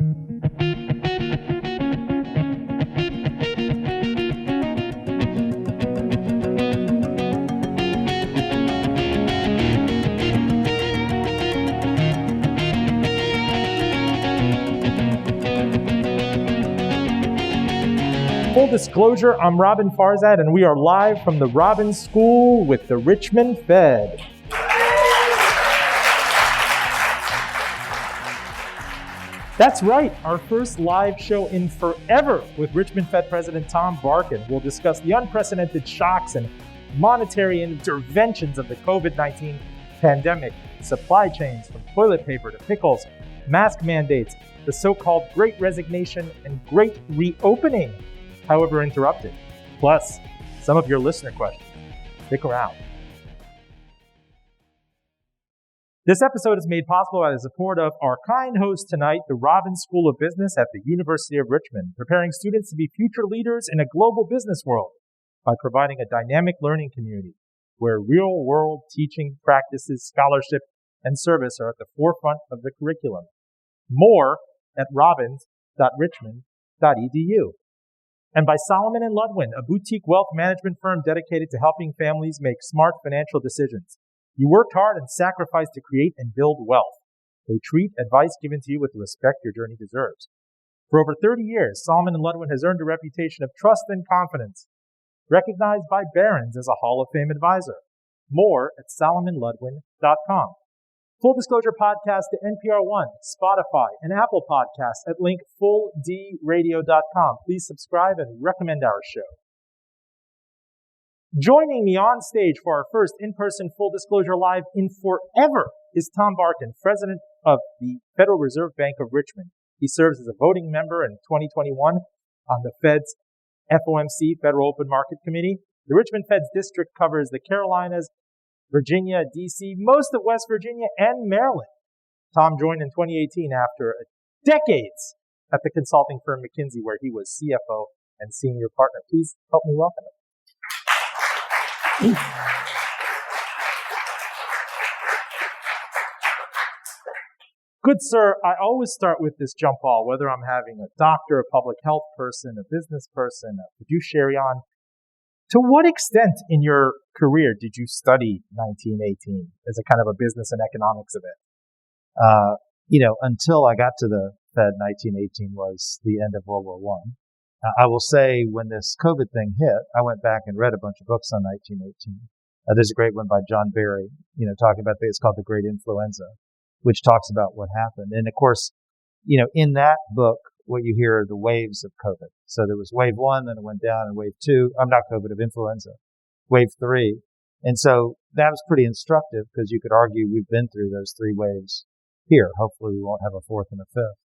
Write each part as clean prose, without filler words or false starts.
Full disclosure, I'm Robin Farzad, and we are live from the Robin School with the Richmond Fed. That's right, our first live show in forever with Richmond Fed President Tom Barkin. We'll discuss the unprecedented shocks and monetary interventions of the COVID-19 pandemic, supply chains from toilet paper to pickles, mask mandates, the so-called Great Resignation and Great Reopening, however interrupted, plus some of your listener questions. Stick around. This episode is made possible by the support of our kind host tonight, the Robin School of Business at the University of Richmond, preparing students to be future leaders in a global business world by providing a dynamic learning community where real-world teaching practices, scholarship, and service are at the forefront of the curriculum. More at robins.richmond.edu. And by Solomon & Ludwin, a boutique wealth management firm dedicated to helping families make smart financial decisions. You worked hard and sacrificed to create and build wealth. They treat advice given to you with the respect your journey deserves. For over 30 years, Solomon & Ludwin has earned a reputation of trust and confidence, recognized by Barron's as a Hall of Fame advisor. More at solomonludwin.com. Full Disclosure Podcast to NPR One, Spotify, and Apple Podcasts at link fulldradio.com. Please subscribe and recommend our show. Joining me on stage for our first in-person Full Disclosure Live in forever is Tom Barkin, president of the Federal Reserve Bank of Richmond. He serves as a voting member in 2021 on the Fed's FOMC, Federal Open Market Committee. The Richmond Fed's district covers the Carolinas, Virginia, D.C., most of West Virginia, and Maryland. Tom joined in 2018 after decades at the consulting firm McKinsey, where he was CFO and senior partner. Please help me welcome him. Good sir, I always start with this jump ball, whether I'm having a doctor, a public health person, a business person, a fiduciary on. To what extent in your career did you study 1918 as a kind of a business and economics event? Until I got to the Fed, 1918 was the end of World War I. I will say when this COVID thing hit, I went back and read a bunch of books on 1918. There's a great one by John Barry, talking about it's called The Great Influenza, which talks about what happened. And of course, in that book, what you hear are the waves of COVID. So there was wave 1, then it went down, and wave 2, of influenza, wave 3. And so that was pretty instructive because you could argue we've been through those 3 waves here. Hopefully we won't have a 4th and a 5th.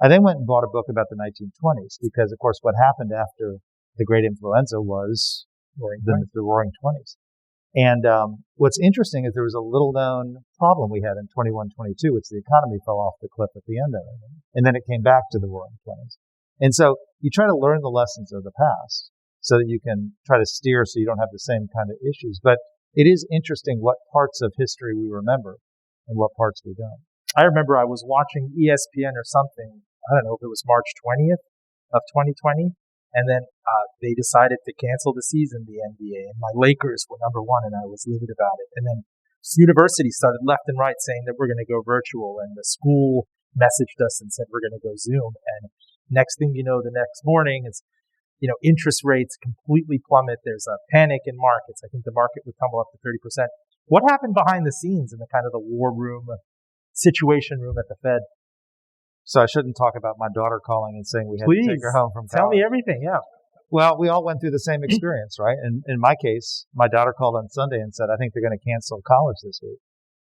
I then went and bought a book about the 1920s because, of course, what happened after the great influenza was the Roaring Twenties. And what's interesting is there was a little-known problem we had in 21-22, which the economy fell off the cliff at the end of it. And then it came back to the Roaring Twenties. And so you try to learn the lessons of the past so that you can try to steer so you don't have the same kind of issues. But it is interesting what parts of history we remember and what parts we don't. I remember I was watching ESPN or something, I don't know if it was March 20th of 2020, and then they decided to cancel the season, the NBA, and my Lakers were number 1, and I was livid about it. And then universities started left and right saying that we're going to go virtual, and the school messaged us and said we're going to go Zoom. And next thing you know, the next morning is, interest rates completely plummet. There's a panic in markets. I think the market would tumble up to 30%. What happened behind the scenes in the kind of the war room, situation room at the Fed? So I shouldn't talk about my daughter calling and saying we had to take her home from college. Tell me everything, yeah. Well, we all went through the same experience, right? And in my case, my daughter called on Sunday and said, I think they're going to cancel college this week.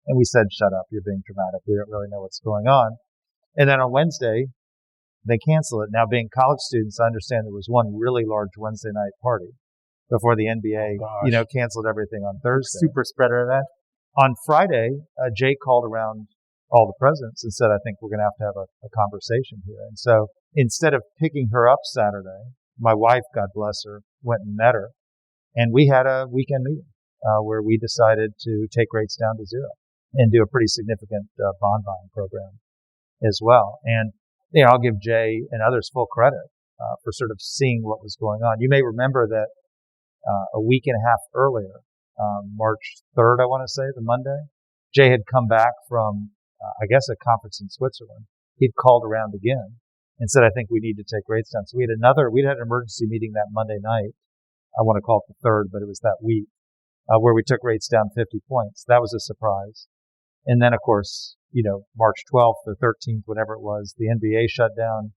And we said, shut up, you're being dramatic. We don't really know what's going on. And then on Wednesday, they cancel it. Now, being college students, I understand there was one really large Wednesday night party before the NBA, canceled everything on Thursday. Super spreader event. On Friday, Jay called around all the presidents and said, I think we're going to have a conversation here. And so instead of picking her up Saturday, my wife, God bless her, went and met her. And we had a weekend meeting where we decided to take rates down to 0 and do a pretty significant bond buying program as well. And I'll give Jay and others full credit for sort of seeing what was going on. You may remember that a week and a half earlier, March 3rd, I want to say, the Monday, Jay had come back from, I guess, a conference in Switzerland. He'd called around again and said, I think we need to take rates down. So we'd had an emergency meeting that Monday night. I want to call it the 3rd, but it was that week, where we took rates down 50 points. That was a surprise. And then, of course, March 12th or 13th, whatever it was, the NBA shut down.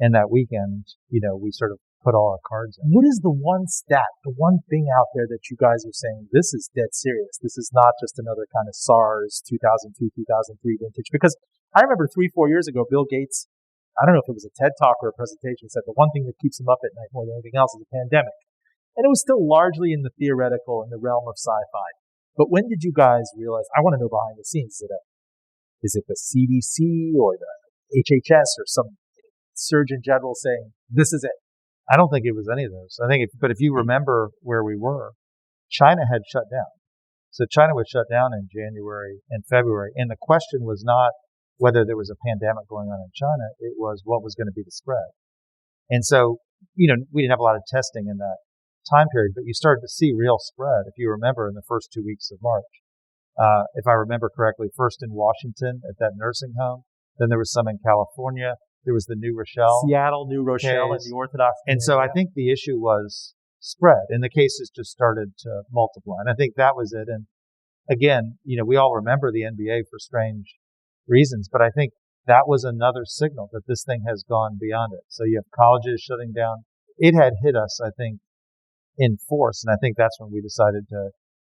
And that weekend, we sort of put all our cards in. What is the one stat, the one thing out there that you guys are saying, this is dead serious? This is not just another kind of SARS 2002, 2003 vintage. Because I remember 3-4 years ago, Bill Gates, I don't know if it was a TED Talk or a presentation, said the one thing that keeps him up at night more than anything else is a pandemic. And it was still largely in the theoretical, in the realm of sci-fi. But when did you guys realize, I want to know behind the scenes, is it the CDC or the HHS or some Surgeon General saying, this is it? I don't think it was any of those. But if you remember where we were, China had shut down. So China was shut down in January and February. And the question was not whether there was a pandemic going on in China. It was what was going to be the spread. And so, we didn't have a lot of testing in that time period, but you started to see real spread. If you remember in the first 2 weeks of March, if I remember correctly, first in Washington at that nursing home, then there was some in California. There was the New Rochelle. Seattle, New Rochelle, and the Orthodox. And so I think the issue was spread, and the cases just started to multiply. And I think that was it. And again, we all remember the NBA for strange reasons, but I think that was another signal that this thing has gone beyond it. So you have colleges shutting down. It had hit us, I think, in force. And I think that's when we decided to,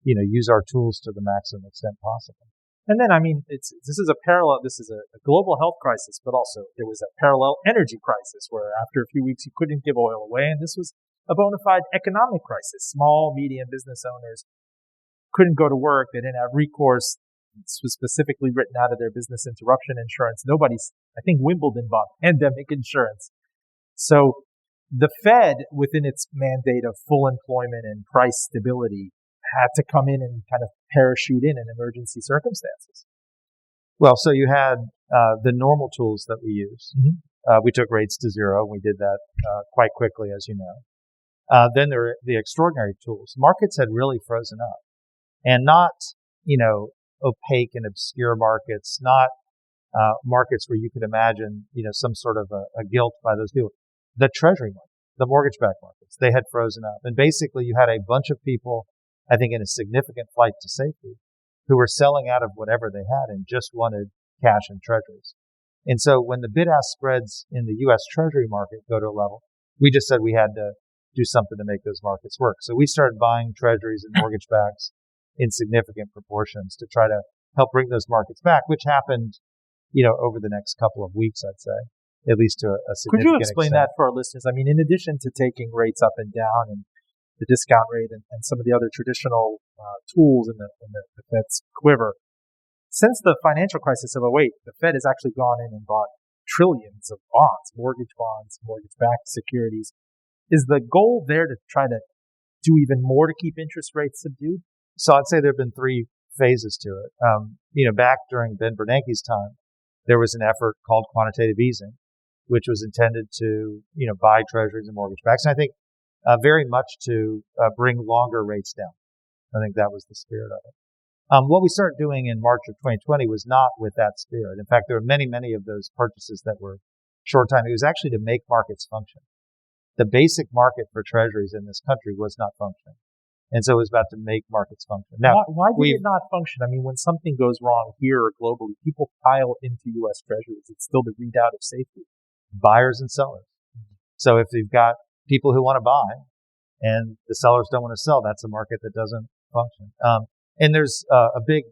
use our tools to the maximum extent possible. And then, this is a global health crisis, but also there was a parallel energy crisis where after a few weeks you couldn't give oil away. And this was a bona fide economic crisis. Small, medium business owners couldn't go to work. They didn't have recourse. This was specifically written out of their business interruption insurance. I think Wimbledon bought pandemic insurance. So the Fed, within its mandate of full employment and price stability, had to come in and kind of parachute in emergency circumstances. Well, so you had the normal tools that we use. Mm-hmm. We took rates to zero. We did that quite quickly, as you know. Then there are the extraordinary tools. Markets had really frozen up, and not opaque and obscure markets, not markets where you could imagine some sort of a guilt by those people. The treasury market, the mortgage-backed markets, they had frozen up, and basically you had a bunch of people, I think, in a significant flight to safety, who were selling out of whatever they had and just wanted cash and treasuries. And so when the bid-ask spreads in the U.S. Treasury market go to a level, we just said we had to do something to make those markets work. So we started buying treasuries and mortgage backs in significant proportions to try to help bring those markets back, which happened, over the next couple of weeks, I'd say, at least to a significant extent. Could you explain that for our listeners? In addition to taking rates up and down and the discount rate and some of the other traditional tools in the Fed's quiver, since the financial crisis of 2008, the Fed has actually gone in and bought trillions of bonds, mortgage-backed securities. Is the goal there to try to do even more to keep interest rates subdued? So I'd say there have been three phases to it. Back during Ben Bernanke's time, there was an effort called quantitative easing, which was intended to, buy treasuries and mortgage backs. And I think very much to bring longer rates down. I think that was the spirit of it. What we started doing in March of 2020 was not with that spirit. In fact, there were many, many of those purchases that were short time. It was actually to make markets function. The basic market for treasuries in this country was not functioning. And so it was about to make markets function. Now, why did it not function? When something goes wrong here or globally, people pile into U.S. treasuries. It's still the redoubt of safety. Buyers and sellers. So if you've got people who want to buy and the sellers don't want to sell, that's a market that doesn't function. And there's a big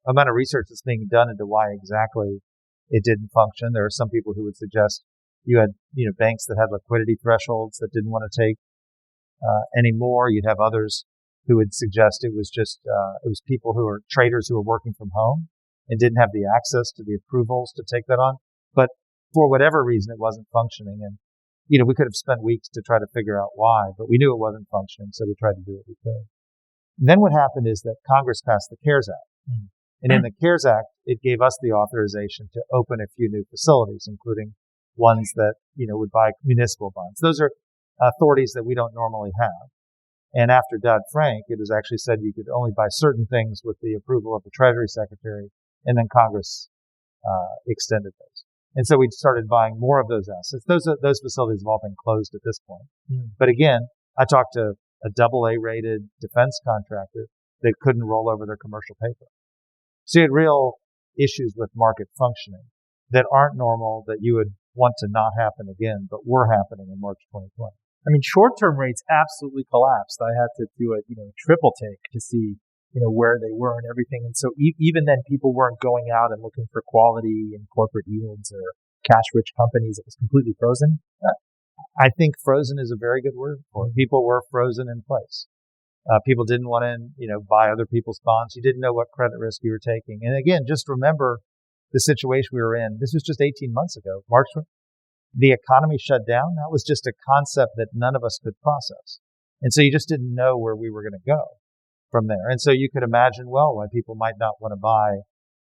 amount of research that's being done into why exactly it didn't function. There are some people who would suggest you had, banks that had liquidity thresholds that didn't want to take anymore. You'd have others who would suggest it was just it was people who are traders who were working from home and didn't have the access to the approvals to take that on. But for whatever reason, it wasn't functioning. And we could have spent weeks to try to figure out why, but we knew it wasn't functioning, so we tried to do what we could. And then what happened is that Congress passed the CARES Act. Mm-hmm. And in the CARES Act, it gave us the authorization to open a few new facilities, including ones that, would buy municipal bonds. Those are authorities that we don't normally have. And after Dodd-Frank, it was actually said you could only buy certain things with the approval of the Treasury Secretary, and then Congress extended those. And so we started buying more of those assets. Those facilities have all been closed at this point. But again, I talked to a AA rated defense contractor that couldn't roll over their commercial paper. So you had real issues with market functioning that aren't normal, that you would want to not happen again, but were happening in March 2020. I mean, short-term rates absolutely collapsed. I had to do a, triple take to see, where they were and everything. And so even then, people weren't going out and looking for quality in corporate yields or cash-rich companies. It was completely frozen. I think frozen is a very good word for it. People were frozen in place. People didn't want to, buy other people's bonds. You didn't know what credit risk you were taking. And again, just remember the situation we were in. This was just 18 months ago. March, the economy shut down. That was just a concept that none of us could process. And so you just didn't know where we were going to go from there. And so you could imagine, why people might not want to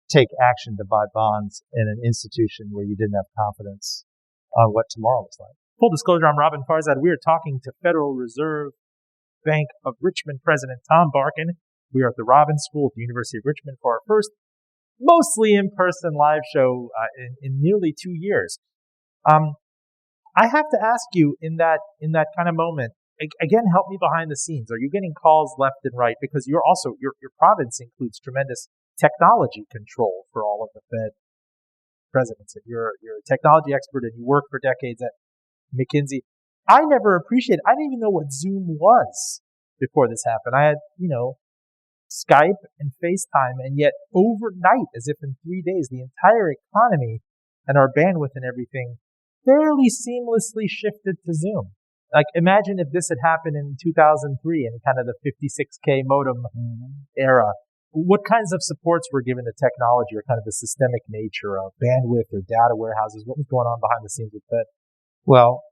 take action to buy bonds in an institution where you didn't have confidence on what tomorrow was like. Full disclosure, I'm Robin Farzad. We are talking to Federal Reserve Bank of Richmond President Tom Barkin. We are at the Robbins School at the University of Richmond for our first mostly in-person live show in nearly 2 years. I have to ask you in that kind of moment, again, help me behind the scenes. Are you getting calls left and right? Because your province includes tremendous technology control for all of the Fed presidents. You're a technology expert and you worked for decades at McKinsey. I never appreciated, I didn't even know what Zoom was before this happened. I had, Skype and FaceTime, and yet overnight, as if in 3 days, the entire economy and our bandwidth and everything fairly seamlessly shifted to Zoom. Like, imagine if this had happened in 2003 in kind of the 56K modem era. What kinds of supports were given to technology, or kind of the systemic nature of bandwidth or data warehouses? What was going on behind the scenes with Fed? Well,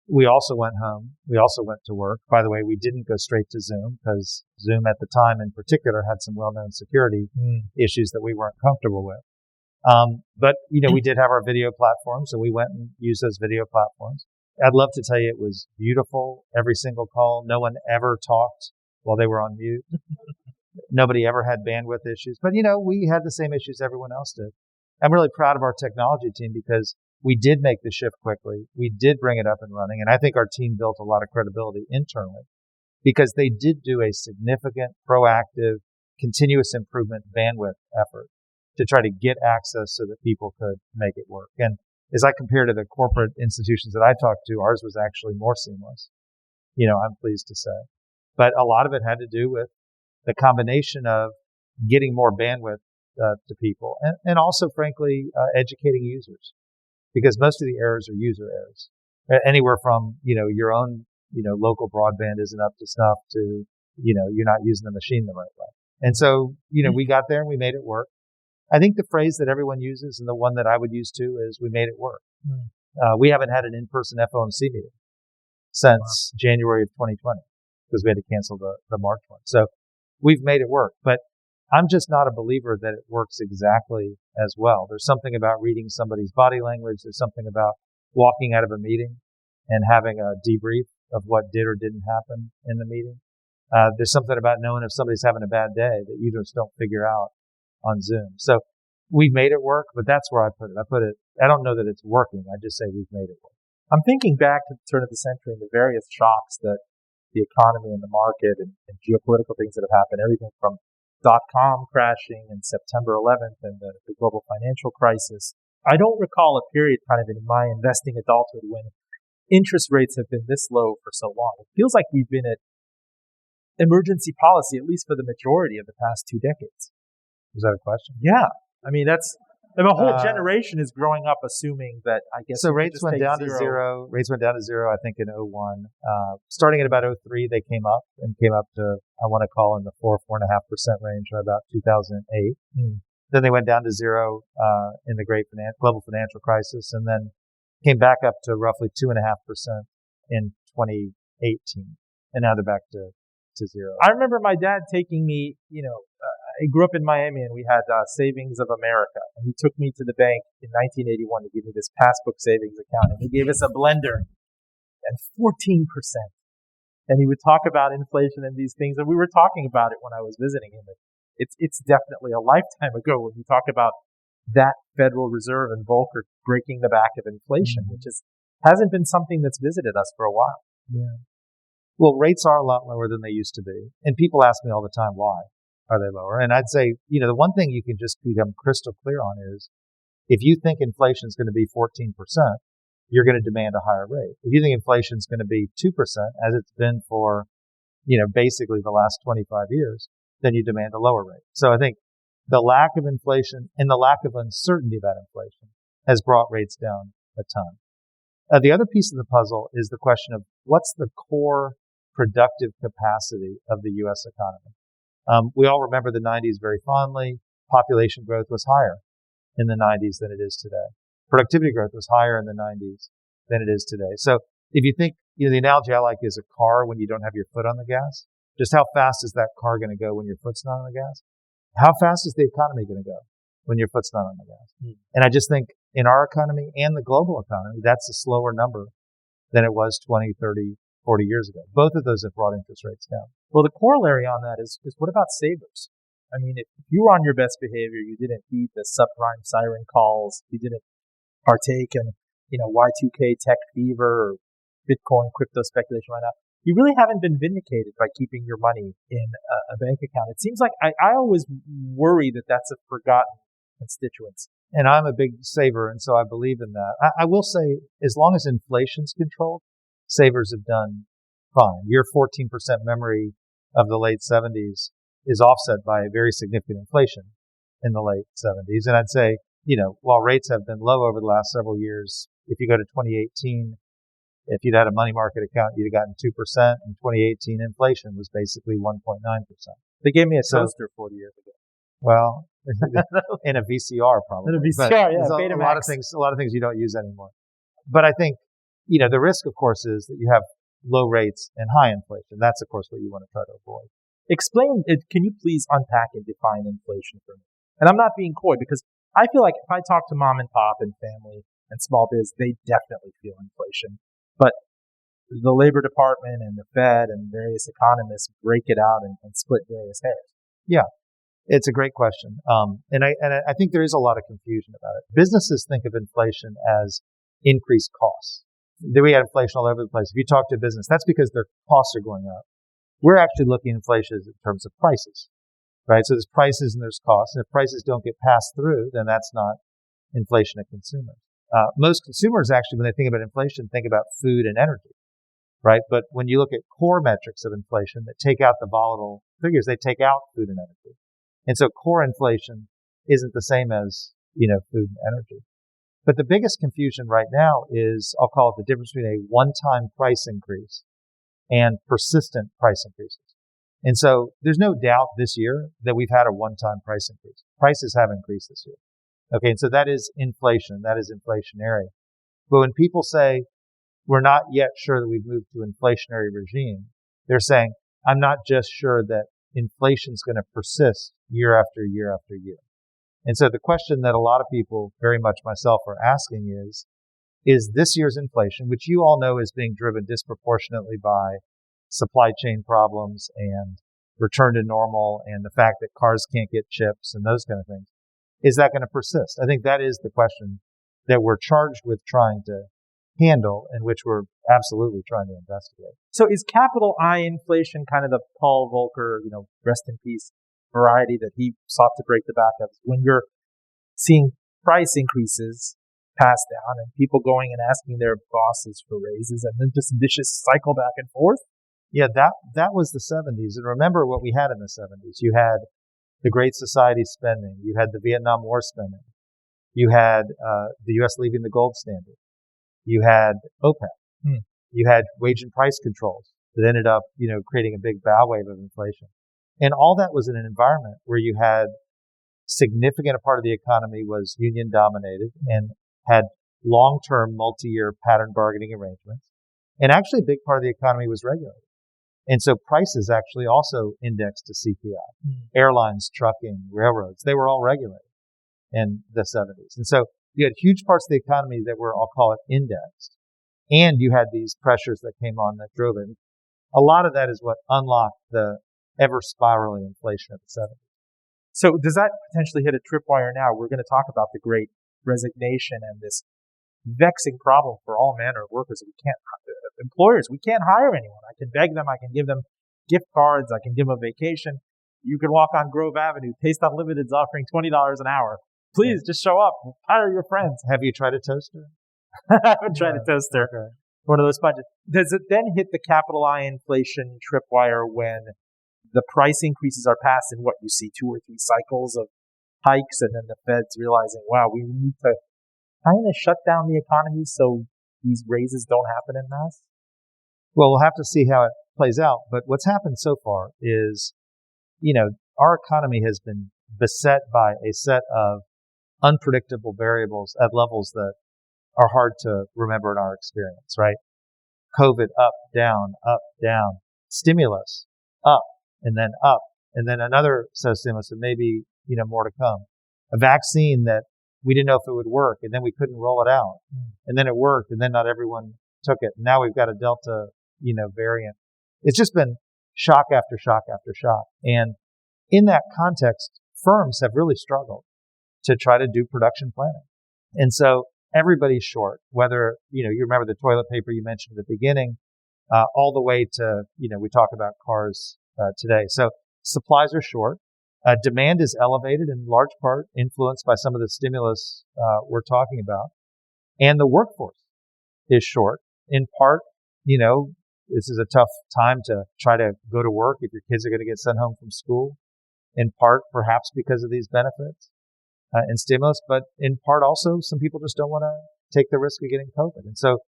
we also went home. We also went to work. By the way, we didn't go straight to Zoom because Zoom at the time in particular had some well-known security issues that we weren't comfortable with. But, we did have our video platforms, and we went and used those video platforms. I'd love to tell you it was beautiful. Every single call. No one ever talked while they were on mute. Nobody ever had bandwidth issues. But, we had the same issues everyone else did. I'm really proud of our technology team because we did make the shift quickly. We did bring it up and running. And I think our team built a lot of credibility internally because they did do a significant, proactive, continuous improvement bandwidth effort to try to get access so that people could make it work. And as I compare to the corporate institutions that I talked to, ours was actually more seamless. I'm pleased to say. But a lot of it had to do with the combination of getting more bandwidth to people and also, frankly, educating users. Because most of the errors are user errors. Anywhere from, your own, local broadband isn't up to snuff to, you're not using the machine the right way. And so, we got there and we made it work. I think the phrase that everyone uses and the one that I would use too is we made it work. We haven't had an in-person FOMC meeting since January of 2020 because we had to cancel the March one. So we've made it work. But I'm just not a believer that it works exactly as well. There's something about reading somebody's body language. There's something about walking out of a meeting and having a debrief of what did or didn't happen in the meeting. There's something about knowing if somebody's having a bad day that you just don't figure out on Zoom. So we've made it work, but that's where I put it. I don't know that it's working. I just say we've made it work. I'm thinking back to the turn of the century and the various shocks that the economy and the market and geopolitical things that have happened, everything from .com crashing in September 11th and the global financial crisis. I don't recall a period kind of in my investing adulthood when interest rates have been this low for so long. It feels like we've been at emergency policy, at least for the majority of the past 2 decades. Was that a question? Yeah. I mean, a whole generation is growing up assuming that, I guess. So rates went down to zero. Rates went down to zero, I think, in 2001. Starting at about 2003, they came up to, I want to call in the 4.5% range by about 2008. Then they went down to zero, in the great global financial crisis, and then came back up to roughly 2.5% in 2018. And now they're back to zero. I remember my dad taking me, I grew up in Miami, and we had Savings of America. And he took me to the bank in 1981 to give me this passbook savings account. And he gave us a blender and 14%. And he would talk about inflation and these things. And we were talking about it when I was visiting him. It's definitely a lifetime ago when you talk about that Federal Reserve and Volcker breaking the back of inflation, which hasn't been something that's visited us for a while. Yeah. Well, rates are a lot lower than they used to be. And people ask me all the time, why are they lower? And I'd say, the one thing you can just become crystal clear on is if you think inflation is going to be 14%, you're going to demand a higher rate. If you think inflation is going to be 2%, as it's been for, basically the last 25 years, then you demand a lower rate. So I think the lack of inflation and the lack of uncertainty about inflation has brought rates down a ton. The other piece of the puzzle is the question of what's the core productive capacity of the U.S. economy. We all remember the 90s very fondly. Population growth was higher in the 90s than it is today. Productivity growth was higher in the 90s than it is today. So if you think, the analogy I like is a car when you don't have your foot on the gas. Just how fast is that car going to go when your foot's not on the gas? How fast is the economy going to go when your foot's not on the gas? And I just think in our economy and the global economy, that's a slower number than it was 20, 30, 40 years ago. Both of those have brought interest rates down. Well, the corollary on that is what about savers? I mean, if you were on your best behavior, you didn't heed the subprime siren calls, you didn't partake in, Y2K tech fever or Bitcoin crypto speculation right now, you really haven't been vindicated by keeping your money in a bank account. It seems like I always worry that that's a forgotten constituency. And I'm a big saver, and so I believe in that. I will say, as long as inflation's controlled, savers have done fine. Your 14% memory of the late 70s is offset by a very significant inflation in the late 70s. And I'd say, while rates have been low over the last several years, if you go to 2018, if you'd had a money market account, you'd have gotten 2%. In 2018, inflation was basically 1.9%. They gave me a toaster 40 years ago. Well, in a VCR probably. In a VCR, yeah. A lot of things you don't use anymore. But I think, the risk, of course, is that you have low rates and high inflation. That's, of course, what you want to try to avoid. Explain it. Can you please unpack and define inflation for me? And I'm not being coy because I feel like if I talk to mom and pop and family and small biz, they definitely feel inflation. But the Labor Department and the Fed and various economists break it out and split various hairs. Yeah, it's a great question. And I think there is a lot of confusion about it. Businesses think of inflation as increased costs. We had inflation all over the place. If you talk to a business, that's because their costs are going up. We're actually looking at inflation in terms of prices, right? So there's prices and there's costs. And if prices don't get passed through, then that's not inflation to consumers. Most consumers actually, when they think about inflation, think about food and energy, right? But when you look at core metrics of inflation that take out the volatile figures, they take out food and energy. And so core inflation isn't the same as, food and energy. But the biggest confusion right now is, I'll call it the difference between a one-time price increase and persistent price increases. And so there's no doubt this year that we've had a one-time price increase. Prices have increased this year. Okay, and so that is inflation. That is inflationary. But when people say we're not yet sure that we've moved to inflationary regime, they're saying, I'm not just sure that inflation's going to persist year after year after year. And so the question that a lot of people, very much myself, are asking is this year's inflation, which you all know is being driven disproportionately by supply chain problems and return to normal and the fact that cars can't get chips and those kind of things, is that going to persist? I think that is the question that we're charged with trying to handle and which we're absolutely trying to investigate. So is capital I inflation kind of the Paul Volcker, rest in peace variety that he sought to break the back of? When you're seeing price increases passed down and people going and asking their bosses for raises and then just vicious cycle back and forth? Yeah, that was the 70s. And remember what we had in the 70s. You had the Great Society spending. You had the Vietnam War spending. You had the U.S. leaving the gold standard. You had OPEC. You had wage and price controls that ended up, creating a big bow wave of inflation. And all that was in an environment where you had significant part of the economy was union dominated and had long-term multi-year pattern bargaining arrangements. And actually a big part of the economy was regulated. And so prices actually also indexed to CPI. Airlines, trucking, railroads, they were all regulated in the 70s. And so you had huge parts of the economy that were, I'll call it, indexed. And you had these pressures that came on that drove it. A lot of that is what unlocked the ever spiraling inflation of the 70s. So does that potentially hit a tripwire now? We're going to talk about the great resignation and this vexing problem for all manner of workers. Employers, we can't hire anyone. I can beg them. I can give them gift cards. I can give them a vacation. You can walk on Grove Avenue. Taste Unlimited's offering $20 an hour. Please just show up. Hire your friends. Have you tried a toaster? I haven't tried a toaster. Okay. One of those sponges. Does it then hit the capital I inflation tripwire when the price increases are passed and what you see 2 or 3 cycles of hikes and then the Fed's realizing, wow, we need to kind of shut down the economy so these raises don't happen en masse? Well, we'll have to see how it plays out. But what's happened so far is, our economy has been beset by a set of unpredictable variables at levels that are hard to remember in our experience, right? COVID, up, down, stimulus, up, and then another set of stimulus, and maybe, more to come. A vaccine that we didn't know if it would work, and then we couldn't roll it out. And then it worked, and then not everyone took it. And now we've got a Delta, variant. It's just been shock after shock after shock. And in that context, firms have really struggled to try to do production planning. And so everybody's short, whether, you remember the toilet paper you mentioned at the beginning, all the way to, we talk about cars today. So supplies are short. Demand is elevated in large part influenced by some of the stimulus we're talking about. And the workforce is short. In part, this is a tough time to try to go to work if your kids are going to get sent home from school. In part, perhaps because of these benefits and stimulus, but in part also some people just don't want to take the risk of getting COVID. And so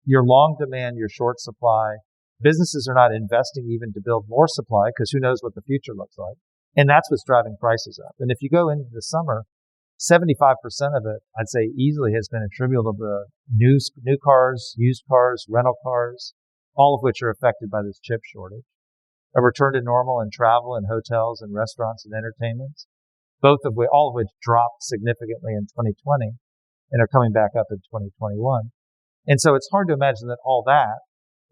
your long demand, your short supply, businesses are not investing even to build more supply because who knows what the future looks like. And that's what's driving prices up. And if you go into the summer, 75% of it, I'd say easily has been attributable to new cars, used cars, rental cars, all of which are affected by this chip shortage. A return to normal in travel and hotels and restaurants and entertainments, all of which dropped significantly in 2020 and are coming back up in 2021. And so it's hard to imagine that all that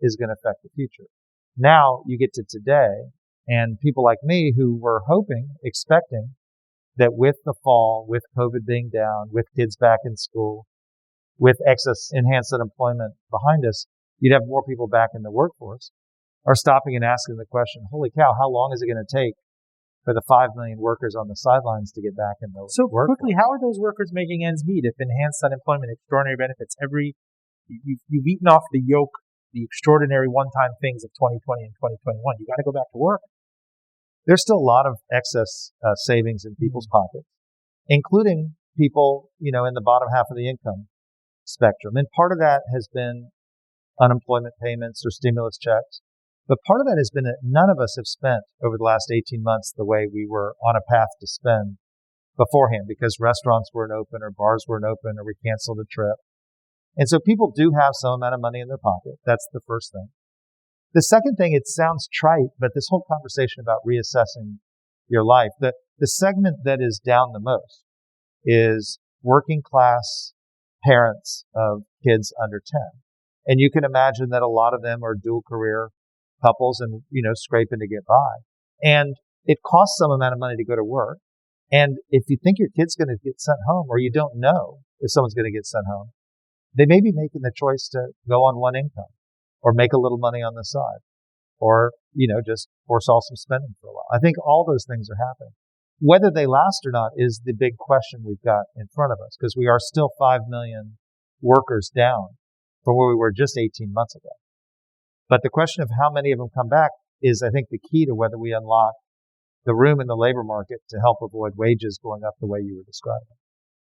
is going to affect the future. Now you get to today, and people like me who were hoping, expecting that with the fall, with COVID being down, with kids back in school, with excess enhanced unemployment behind us, you'd have more people back in the workforce, are stopping and asking the question, holy cow, how long is it going to take for the 5 million workers on the sidelines to get back in the workforce? So quickly, how are those workers making ends meet if enhanced unemployment, extraordinary benefits, you've eaten off the yoke, the extraordinary one-time things of 2020 and 2021. You got to go back to work. There's still a lot of excess savings in people's pockets, including people, in the bottom half of the income spectrum. And part of that has been unemployment payments or stimulus checks. But part of that has been that none of us have spent over the last 18 months the way we were on a path to spend beforehand because restaurants weren't open or bars weren't open or we canceled a trip. And so people do have some amount of money in their pocket. That's the first thing. The second thing, it sounds trite, but this whole conversation about reassessing your life, the segment that is down the most is working class parents of kids under 10. And you can imagine that a lot of them are dual career couples and, scraping to get by. And it costs some amount of money to go to work. And if you think your kid's going to get sent home or you don't know if someone's going to get sent home, they may be making the choice to go on one income or make a little money on the side or, just forestall some spending for a while. I think all those things are happening. Whether they last or not is the big question we've got in front of us because we are still 5 million workers down from where we were just 18 months ago. But the question of how many of them come back is, I think, the key to whether we unlock the room in the labor market to help avoid wages going up the way you were describing.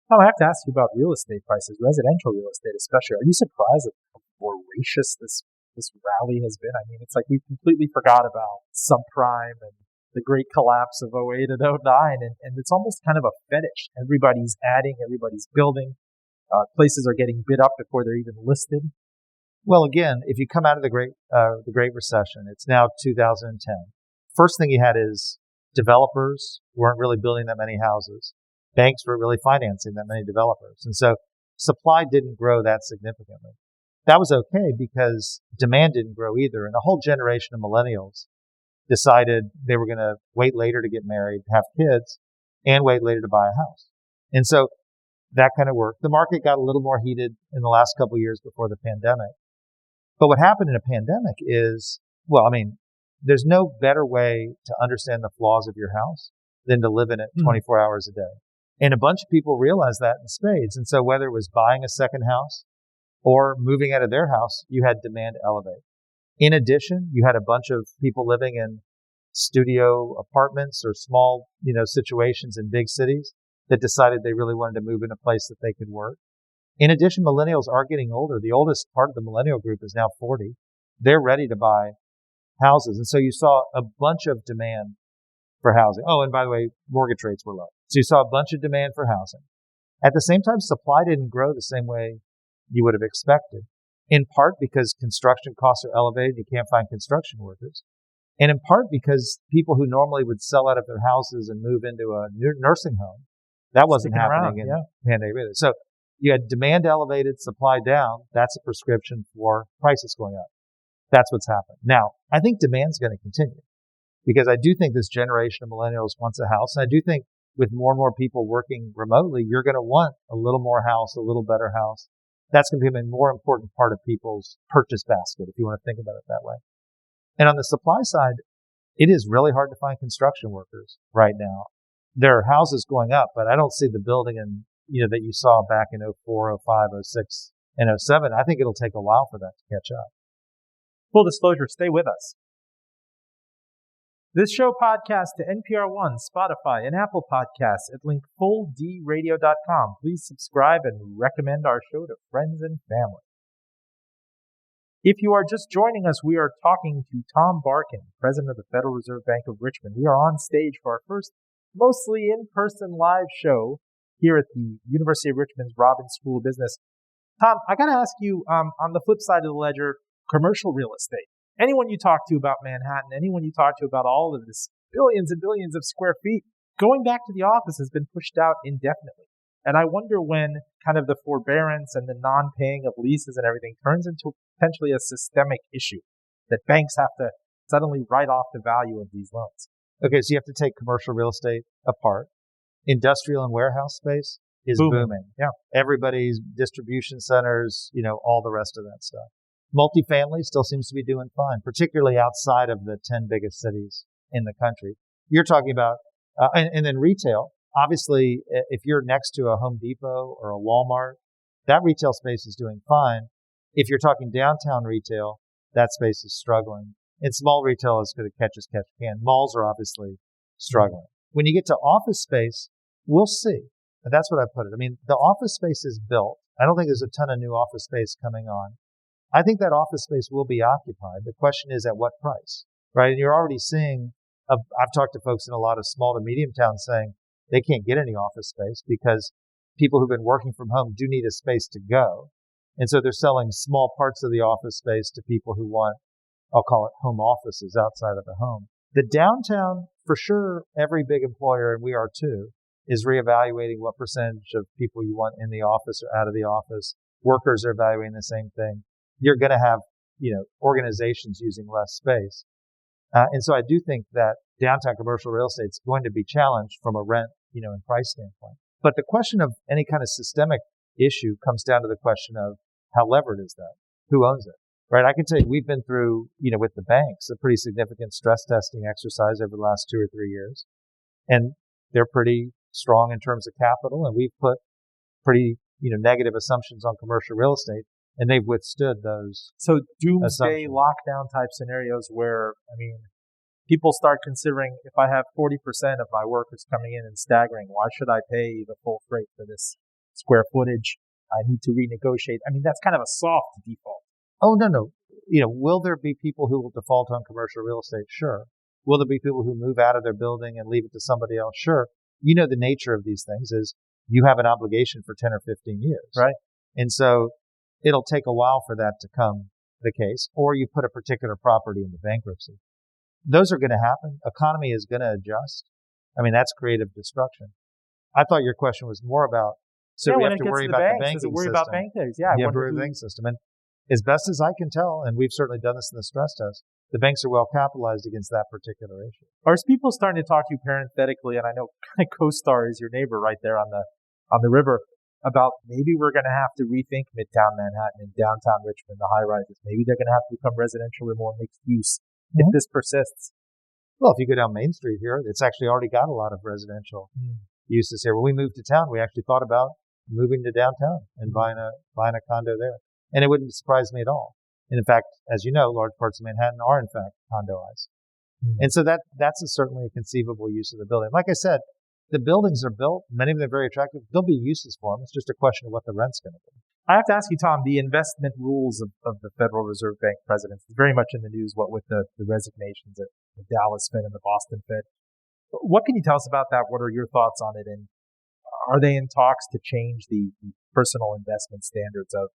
Tom, I have to ask you about real estate prices, residential real estate especially. Are you surprised at how voracious this rally has been? I mean, it's like we completely forgot about subprime and the great collapse of 08 and 09, and it's almost kind of a fetish. Everybody's adding, everybody's building. Places are getting bid up before they're even listed. Well, again, if you come out of the Great Recession, it's now 2010. First thing you had is developers weren't really building that many houses. Banks weren't really financing that many developers. And so supply didn't grow that significantly. That was okay because demand didn't grow either. And a whole generation of millennials decided they were going to wait later to get married, have kids, and wait later to buy a house. And so that kind of worked. The market got a little more heated in the last couple of years before the pandemic. But what happened in a pandemic is, well, I mean, there's no better way to understand the flaws of your house than to live in it 24 hours a day. And a bunch of people realized that in spades. And so whether it was buying a second house or moving out of their house, you had demand elevate. In addition, you had a bunch of people living in studio apartments or small, situations in big cities that decided they really wanted to move in a place that they could work. In addition, millennials are getting older. The oldest part of the millennial group is now 40. They're ready to buy houses. And so you saw a bunch of demand for housing. Oh, and by the way, mortgage rates were low. So you saw a bunch of demand for housing. At the same time, supply didn't grow the same way you would have expected, in part because construction costs are elevated. You can't find construction workers. And in part because people who normally would sell out of their houses and move into a nursing home, that wasn't happening in the pandemic either. So you had demand elevated, supply down. That's a prescription for prices going up. That's what's happened. Now, I think demand's going to continue because I do think this generation of millennials wants a house. And I do think with more and more people working remotely, you're going to want a little more house, a little better house. That's going to be a more important part of people's purchase basket, if you want to think about it that way. And on the supply side, it is really hard to find construction workers right now. There are houses going up, but I don't see the building that you saw back in 04, 05, 06, and 07. I think it'll take a while for that to catch up. Full disclosure, stay with us. This show podcast to NPR One, Spotify, and Apple Podcasts at link fulldradio.com. Please subscribe and recommend our show to friends and family. If you are just joining us, we are talking to Tom Barkin, president of the Federal Reserve Bank of Richmond. We are on stage for our first mostly in-person live show here at the University of Richmond's Robbins School of Business. Tom, I got to ask you, on the flip side of the ledger, commercial real estate. Anyone you talk to about Manhattan, anyone you talk to about all of this billions and billions of square feet, going back to the office has been pushed out indefinitely. And I wonder when kind of the forbearance and the non-paying of leases and everything turns into potentially a systemic issue that banks have to suddenly write off the value of these loans. Okay, so you have to take commercial real estate apart. Industrial and warehouse space is booming. Yeah. Everybody's distribution centers, all the rest of that stuff. Multifamily still seems to be doing fine, particularly outside of the 10 biggest cities in the country. You're talking about, and then retail. Obviously, if you're next to a Home Depot or a Walmart, that retail space is doing fine. If you're talking downtown retail, that space is struggling. And small retail is going to catch as catch can. Malls are obviously struggling. When you get to office space, we'll see. And that's what I put it. I mean, the office space is built. I don't think there's a ton of new office space coming on. I think that office space will be occupied. The question is at what price, right? And you're already seeing, I've talked to folks in a lot of small to medium towns saying they can't get any office space because people who've been working from home do need a space to go. And so they're selling small parts of the office space to people who want, I'll call it home offices outside of the home. The downtown, for sure, every big employer, and we are too, is reevaluating what percentage of people you want in the office or out of the office. Workers are evaluating the same thing. You're going to have, organizations using less space. And so I do think that downtown commercial real estate is going to be challenged from a rent, and price standpoint. But the question of any kind of systemic issue comes down to the question of how levered is that? Who owns it? Right? I can tell you we've been through, with the banks, a pretty significant stress testing exercise over the last 2 or 3 years. And they're pretty strong in terms of capital. And we've put pretty, negative assumptions on commercial real estate. And they've withstood those. So doomsday lockdown type scenarios where, people start considering if I have 40% of my workers coming in and staggering, why should I pay the full freight for this square footage? I need to renegotiate. That's kind of a soft default. Oh, no. Will there be people who will default on commercial real estate? Sure. Will there be people who move out of their building and leave it to somebody else? Sure. The nature of these things is you have an obligation for 10 or 15 years. Right. And so it'll take a while for that to come the case, or you put a particular property into bankruptcy. Those are going to happen. Economy is going to adjust. I mean, that's creative destruction. I thought your question was more about, so we have to worry about the banking system. Worry about bank things. Yeah, you have to worry about the banking system. And as best as I can tell, and we've certainly done this in the stress test, the banks are well capitalized against that particular issue. Are people starting to talk to you parenthetically? And I know CoStar is your neighbor right there on the river, about maybe we're going to have to rethink Midtown Manhattan and downtown Richmond, the high rises. Maybe they're going to have to become residential or more mixed use if this persists. Well, if you go down Main Street here, it's actually already got a lot of residential uses here. When we moved to town, we actually thought about moving to downtown and buying a condo there. And it wouldn't surprise me at all. And in fact, as you know, large parts of Manhattan are in fact condoized. And so that's certainly a conceivable use of the building. Like I said, the buildings are built, many of them are very attractive. There'll be uses for them. It's just a question of what the rent's going to be. I have to ask you, Tom, the investment rules of the Federal Reserve Bank presidents is very much in the news, what with the resignations at the Dallas Fed and the Boston Fed. What can you tell us about that? What are your thoughts on it? And are they in talks to change the personal investment standards of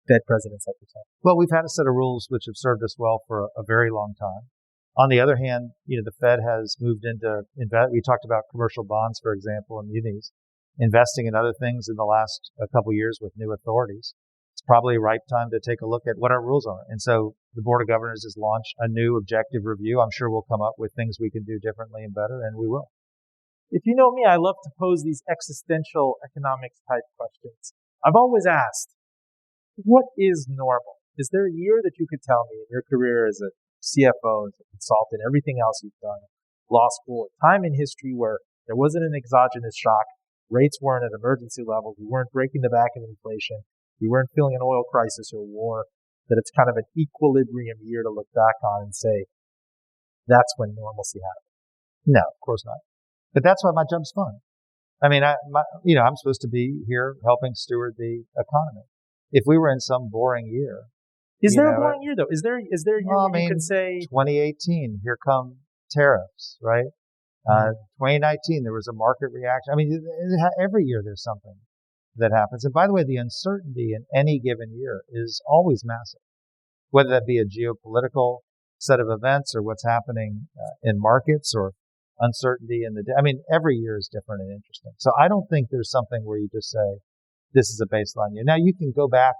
Fed presidents like yourself? Well, we've had a set of rules which have served us well for a very long time. On the other hand, the Fed has moved into we talked about commercial bonds, for example, and munis, investing in other things in the last couple of years with new authorities. It's probably a ripe time to take a look at what our rules are. And so the Board of Governors has launched a new objective review. I'm sure we'll come up with things we can do differently and better, and we will. If you know me, I love to pose these existential economics type questions. I've always asked, what is normal? Is there a year that you could tell me in your career as a CFO, as a consultant, everything else you've done, law school, a time in history where there wasn't an exogenous shock, rates weren't at emergency levels, we weren't breaking the back of inflation, we weren't feeling an oil crisis or war, that it's kind of an equilibrium year to look back on and say, that's when normalcy happened? No, of course not. But that's why my job's fun. I mean, I'm supposed to be here helping steward the economy. If we were in some boring year, is there a boring year though? Is there a year where you could say 2018? Here come tariffs, right? 2019, there was a market reaction. I mean, every year there's something that happens. And by the way, the uncertainty in any given year is always massive, whether that be a geopolitical set of events or what's happening in markets or uncertainty in I mean, every year is different and interesting. So I don't think there's something where you just say, this is a baseline year. Now you can go back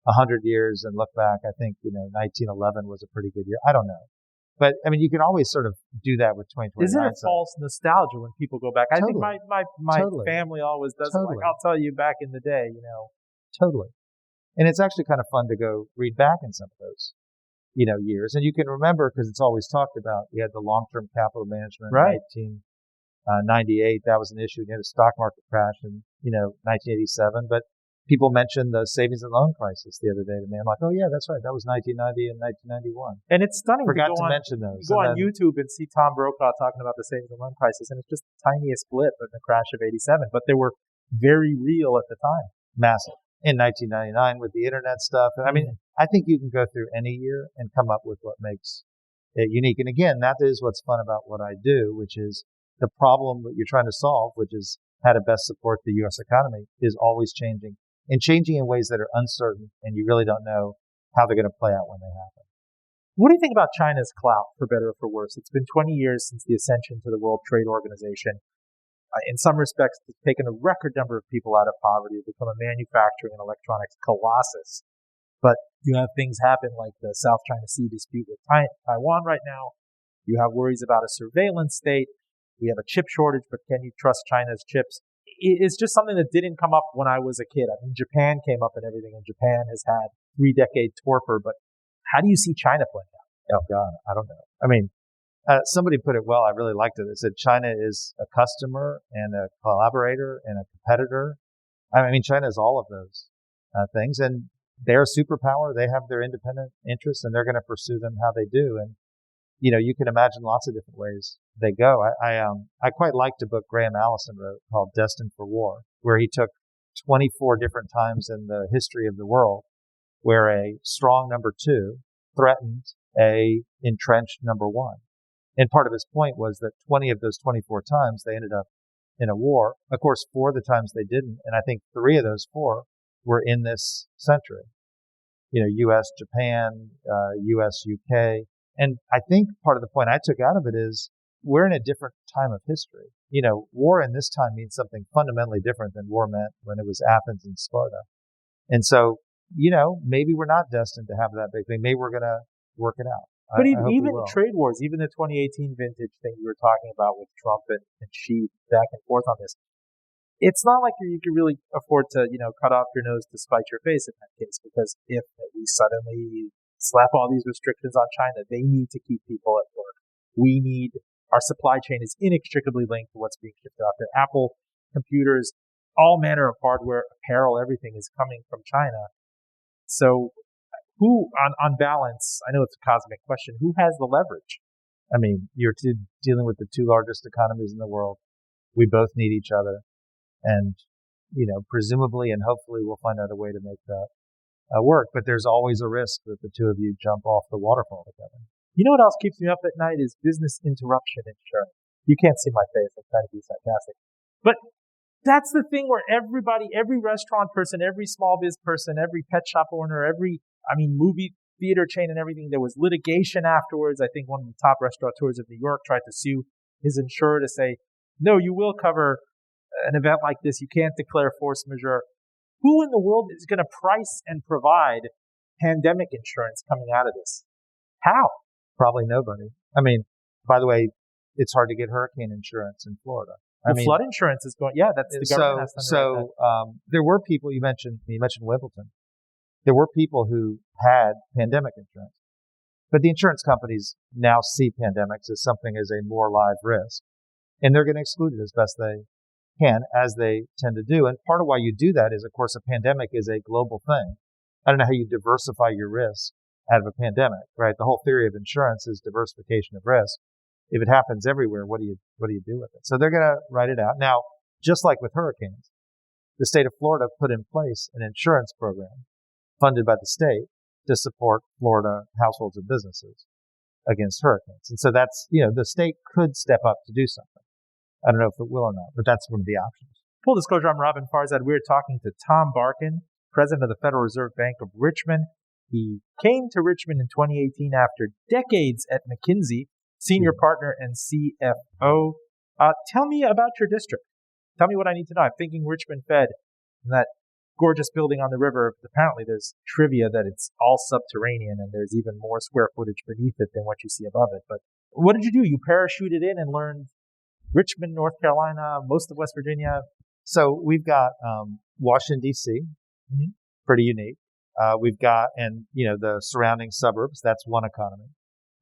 100 years and look back. I think, 1911 was a pretty good year. I don't know. But I mean, you can always sort of do that with 2029. Isn't it false nostalgia when people go back? Totally. I think my family always does it. Like, I'll tell you back in the day, Totally. And it's actually kind of fun to go read back in some of those, years. And you can remember, because it's always talked about, you had the long-term capital management in 1998. That was an issue. You had a stock market crash in, 1987. But people mentioned the savings and loan crisis the other day to me. I'm like, oh yeah, that's right. That was 1990 and 1991. And it's stunning. Forgot to mention those. You go on YouTube and see Tom Brokaw talking about the savings and loan crisis, and it's just the tiniest blip in the crash of 87. But they were very real at the time. Massive. In 1999 with the internet stuff. And I mean, I think you can go through any year and come up with what makes it unique. And again, that is what's fun about what I do, which is the problem that you're trying to solve, which is how to best support the U.S. economy, is always changing and changing in ways that are uncertain, and you really don't know how they're going to play out when they happen. What do you think about China's clout, for better or for worse? It's been 20 years since the ascension to the World Trade Organization. In some respects, it's taken a record number of people out of poverty, become a manufacturing and electronics colossus. But you have things happen like the South China Sea dispute with Taiwan right now. You have worries about a surveillance state. We have a chip shortage, but can you trust China's chips? It's just something that didn't come up when I was a kid. I mean, Japan came up and everything, and Japan has had 3-decade torpor. But how do you see China playing out? Oh, God, I don't know. I mean, somebody put it well. I really liked it. It said China is a customer and a collaborator and a competitor. I mean, China is all of those things. And they're a superpower. They have their independent interests, and they're going to pursue them how they do. And, you can imagine lots of different ways they go. I quite liked a book Graham Allison wrote called Destined for War, where he took 24 different times in the history of the world where a strong number two threatened a entrenched number one. And part of his point was that 20 of those 24 times they ended up in a war. Of course, 4 of the times they didn't. And I think 3 of those 4 were in this century. U.S., Japan, U.S., U.K. And I think part of the point I took out of it is we're in a different time of history. War in this time means something fundamentally different than war meant when it was Athens and Sparta. And so, maybe we're not destined to have that big thing. Maybe we're going to work it out. But even trade wars, even the 2018 vintage thing you were talking about with Trump and Xi back and forth on this, it's not like you can really afford to, cut off your nose to spite your face in that case, because if we suddenly slap all these restrictions on China, they need to keep people at work. Our supply chain is inextricably linked to what's being shipped out there. Apple computers, all manner of hardware, apparel, everything is coming from China. So who, on balance, I know it's a cosmic question, who has the leverage? I mean, you're dealing with the two largest economies in the world. We both need each other. And, presumably and hopefully we'll find out a way to make that work. But there's always a risk that the two of you jump off the waterfall together. You know what else keeps me up at night is business interruption insurance. You can't see my face. I'm trying to be sarcastic. But that's the thing where every restaurant person, every small biz person, every pet shop owner, movie theater chain and everything, there was litigation afterwards. I think one of the top restaurateurs of New York tried to sue his insurer to say, no, you will cover an event like this. You can't declare force majeure. Who in the world is going to price and provide pandemic insurance coming out of this? How? Probably nobody. By the way, it's hard to get hurricane insurance in Florida. Flood insurance is going. Yeah, that's the government. There were people you mentioned Wimbledon. There were people who had pandemic insurance, but the insurance companies now see pandemics as something as a more live risk, and they're going to exclude it as best they can, as they tend to do. And part of why you do that is, of course, a pandemic is a global thing. I don't know how you diversify your risk out of a pandemic, right? The whole theory of insurance is diversification of risk. If it happens everywhere, what do you do with it? So they're going to write it out. Now, just like with hurricanes, the state of Florida put in place an insurance program funded by the state to support Florida households and businesses against hurricanes. And so that's, the state could step up to do something. I don't know if it will or not, but that's one of the options. Full disclosure, I'm Robin Farzad. We're talking to Tom Barkin, president of the Federal Reserve Bank of Richmond. He came to Richmond in 2018 after decades at McKinsey, senior partner and CFO. Tell me about your district. Tell me what I need to know. I'm thinking Richmond Fed, and that gorgeous building on the river. Apparently there's trivia that it's all subterranean and there's even more square footage beneath it than what you see above it. But what did you do? You parachuted in and learned Richmond, North Carolina, most of West Virginia. So we've got Washington, D.C., pretty unique. We've got, the surrounding suburbs. That's one economy.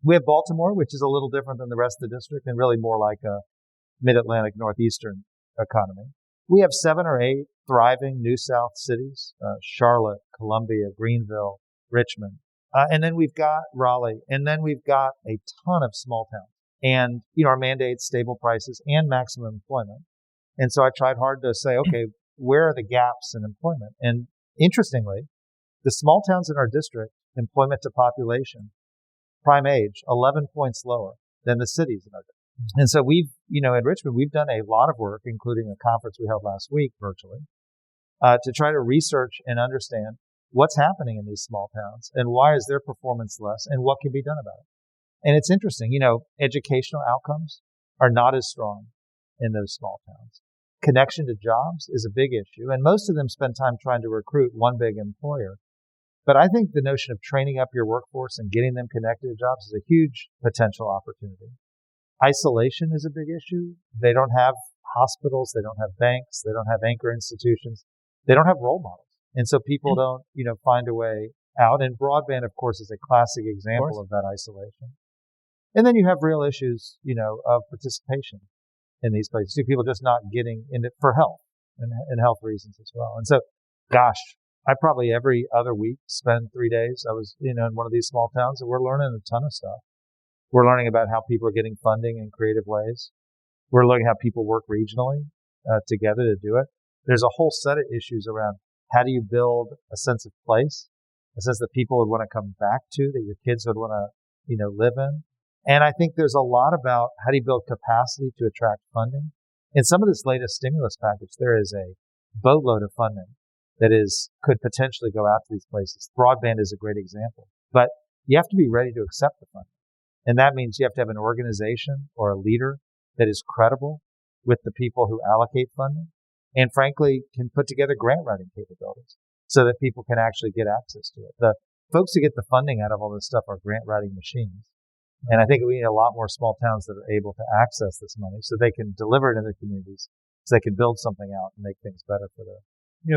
We have Baltimore, which is a little different than the rest of the district and really more like a mid-Atlantic, northeastern economy. We have 7 or 8 thriving New South cities, Charlotte, Columbia, Greenville, Richmond. And then we've got Raleigh. And then we've got a ton of small towns. And, our mandates, stable prices, and maximum employment. And so I tried hard to say, okay, where are the gaps in employment? And interestingly, the small towns in our district, employment to population, prime age, 11 points lower than the cities in our district. And so we've, in Richmond, we've done a lot of work, including a conference we held last week virtually, to try to research and understand what's happening in these small towns and why is their performance less and what can be done about it. And it's interesting, educational outcomes are not as strong in those small towns. Connection to jobs is a big issue, and most of them spend time trying to recruit one big employer. But I think the notion of training up your workforce and getting them connected to jobs is a huge potential opportunity. Isolation is a big issue. They don't have hospitals, they don't have banks, they don't have anchor institutions, they don't have role models. And so people don't, find a way out. And broadband, of course, is a classic example of that isolation. And then you have real issues, of participation in these places. People just not getting in it for health and health reasons as well. And so, gosh, I probably every other week spend 3 days. I was, in one of these small towns, and we're learning a ton of stuff. We're learning about how people are getting funding in creative ways. We're learning how people work regionally together to do it. There's a whole set of issues around how do you build a sense of place, a sense that people would want to come back to, that your kids would want to, live in. And I think there's a lot about how do you build capacity to attract funding. In some of this latest stimulus package, there is a boatload of funding that could potentially go out to these places. Broadband is a great example, but you have to be ready to accept the funding. And that means you have to have an organization or a leader that is credible with the people who allocate funding and frankly can put together grant writing capabilities so that people can actually get access to it. The folks who get the funding out of all this stuff are grant writing machines. And I think we need a lot more small towns that are able to access this money so they can deliver it in their communities, so they can build something out and make things better for them.